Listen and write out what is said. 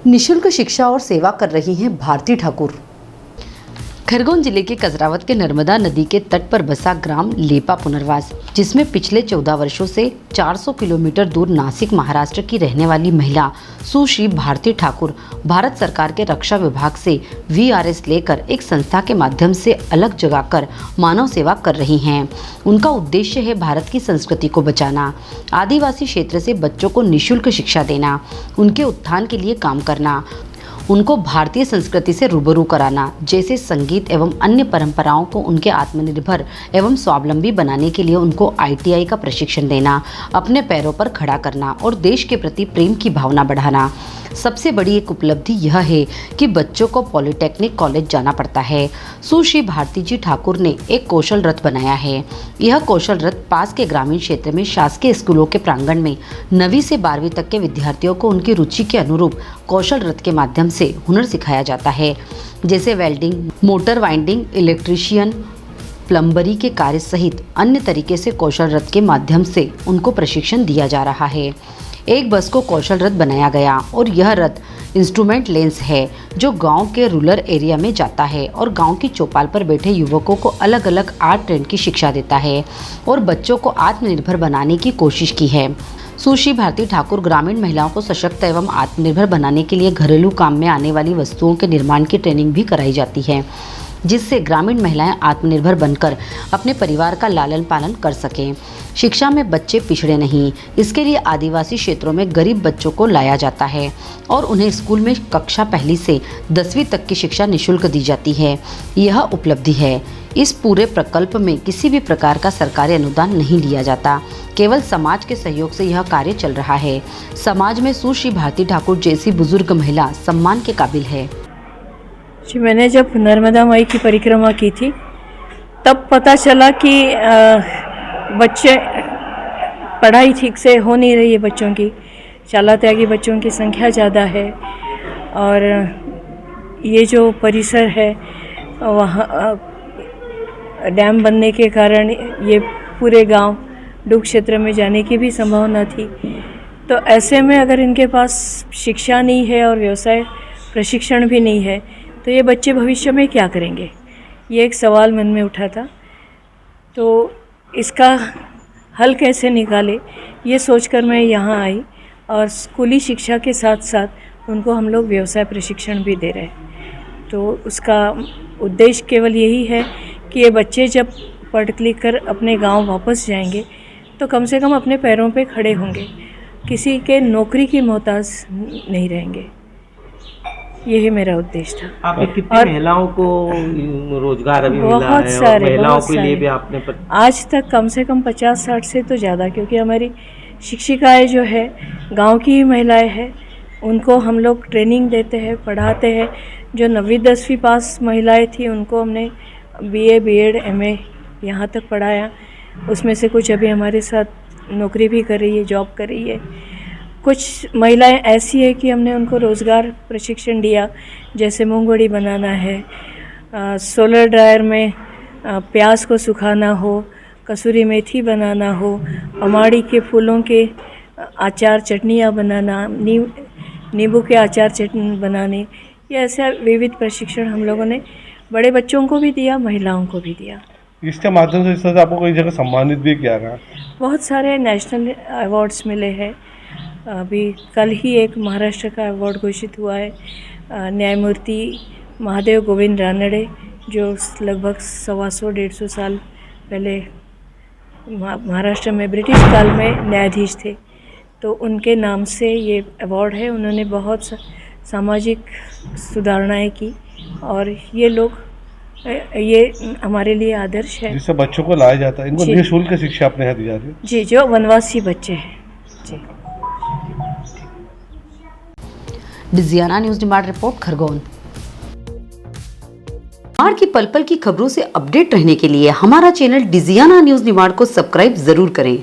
निःशुल्क शिक्षा और सेवा कर रही हैं भारती ठाकुर। खरगोन जिले के कजरावत के नर्मदा नदी के तट पर बसा ग्राम लेपा पुनर्वास, जिसमें पिछले 14 वर्षों से 400 किलोमीटर दूर नासिक महाराष्ट्र की रहने वाली महिला सुश्री भारती ठाकुर भारत सरकार के रक्षा विभाग से VRS लेकर एक संस्था के माध्यम से अलग जगाकर मानव सेवा कर रही हैं। उनका उद्देश्य है भारत की संस्कृति को बचाना, आदिवासी क्षेत्र से बच्चों को निःशुल्क शिक्षा देना, उनके उत्थान के लिए काम करना, उनको भारतीय संस्कृति से रूबरू कराना, जैसे संगीत एवं अन्य परंपराओं को उनके आत्मनिर्भर एवं स्वावलंबी बनाने के लिए उनको ITI का प्रशिक्षण देना, अपने पैरों पर खड़ा करना और देश के प्रति प्रेम की भावना बढ़ाना। सबसे बड़ी एक उपलब्धि यह है कि बच्चों को पॉलिटेक्निक कॉलेज जाना पड़ता है। सुश्री भारती जी ठाकुर ने एक कौशल रथ बनाया है। यह कौशल रथ पास के ग्रामीण क्षेत्र में शासकीय स्कूलों के प्रांगण में 9वीं से 12वीं तक के विद्यार्थियों को उनकी रुचि के अनुरूप कौशल रथ के माध्यम से हुनर सिखाया जाता है, जैसे welding, motor winding, electrician, plumbery के कार्य सहित अन्य तरीके से कौशल रथ के माध्यम से उनको प्रशिक्षण दिया जा रहा है। एक बस को कौशल रथ बनाया गया और यह रथ इंस्ट्रूमेंट लेंस है जो गांव के रूरल एरिया में जाता है और गांव की चौपाल पर बैठे युवकों को अलग अलग आर्ट ट्रेंड की शिक्षा देता है और बच्चों को आत्मनिर्भर बनाने की कोशिश की है। सुश्री भारती ठाकुर ग्रामीण महिलाओं को सशक्त एवं आत्मनिर्भर बनाने के लिए घरेलू काम में आने वाली वस्तुओं के निर्माण की ट्रेनिंग भी कराई जाती है, जिससे ग्रामीण महिलाएं आत्मनिर्भर बनकर अपने परिवार का लालन पालन कर सकें। शिक्षा में बच्चे पिछड़े नहीं, इसके लिए आदिवासी क्षेत्रों में गरीब बच्चों को लाया जाता है और उन्हें स्कूल में कक्षा 1 से 10वीं तक की शिक्षा निःशुल्क दी जाती है। यह उपलब्धि है। इस पूरे प्रकल्प में किसी भी प्रकार का सरकारी अनुदान नहीं लिया जाता, केवल समाज के सहयोग से यह कार्य चल रहा है। समाज में सुश्री भारती ठाकुर जैसी बुजुर्ग महिला सम्मान के काबिल है। जी, मैंने जब नर्मदा माई की परिक्रमा की थी तब पता चला कि बच्चे पढ़ाई ठीक से हो नहीं रही है, बच्चों की शाला त्यागी बच्चों की संख्या ज़्यादा है और ये जो परिसर है वहाँ डैम बनने के कारण ये पूरे गांव डूब क्षेत्र में जाने की भी संभावना थी। तो ऐसे में अगर इनके पास शिक्षा नहीं है और व्यवसाय प्रशिक्षण भी नहीं है तो ये बच्चे भविष्य में क्या करेंगे, ये एक सवाल मन में उठा था। तो इसका हल कैसे निकाले ये सोचकर मैं यहाँ आई और स्कूली शिक्षा के साथ साथ उनको हम लोग व्यवसाय प्रशिक्षण भी दे रहे हैं। तो उसका उद्देश्य केवल यही है कि ये बच्चे जब पढ़ लिख कर अपने गांव वापस जाएंगे तो कम से कम अपने पैरों पे खड़े होंगे, किसी के नौकरी की मोहताज नहीं रहेंगे। यही मेरा उद्देश्य था। आपने कितनी महिलाओं को रोजगार अभी मिला है? बहुत सारे, महिलाओं बहुत के लिए सारे। भी आपने आज तक कम से कम 50-60 से तो ज़्यादा, क्योंकि हमारी शिक्षिकाएं जो है गांव की ही महिलाएं हैं, उनको हम लोग ट्रेनिंग देते हैं, पढ़ाते हैं। जो 9वीं 10वीं पास महिलाएं थी उनको हमने BA BEd MA यहाँ तक पढ़ाया। उसमें से कुछ अभी हमारे साथ नौकरी भी कर रही है, जॉब कर रही है। कुछ महिलाएं ऐसी है कि हमने उनको रोज़गार प्रशिक्षण दिया, जैसे मूंगबड़ी बनाना है, सोलर ड्रायर में प्याज को सुखाना हो, कसूरी मेथी बनाना हो, अमाड़ी के फूलों के अचार चटनियाँ बनाना, नींबू के अचार चटनी बनाने, ये ऐसे विविध प्रशिक्षण हम लोगों ने बड़े बच्चों को भी दिया, महिलाओं को भी दिया। इसके माध्यम से इस तरह से आपको कई जगह सम्मानित भी किया गया? बहुत सारे नेशनल अवार्ड्स मिले हैं। अभी कल ही एक महाराष्ट्र का अवार्ड घोषित हुआ है, न्यायमूर्ति महादेव गोविंद रानड़े, जो लगभग 125-150 साल पहले महाराष्ट्र में ब्रिटिश काल में न्यायाधीश थे, तो उनके नाम से ये अवार्ड है। उन्होंने बहुत सामाजिक सुधारणाएं की और ये लोग, ये हमारे लिए आदर्श है। जिससे बच्चों को लाया जाता है, इनको निःशुल्क शिक्षा अपने यहाँ दी जाती है। जी, जो वनवासी बच्चे हैं। जी। डिजियाना न्यूज़ निमाड़ रिपोर्ट, खरगोन। निमाड़ की पल पल की खबरों से अपडेट रहने के लिए हमारा चैनल डिजियाना न्यूज़ निमाड़ को सब्सक्राइब जरूर करें।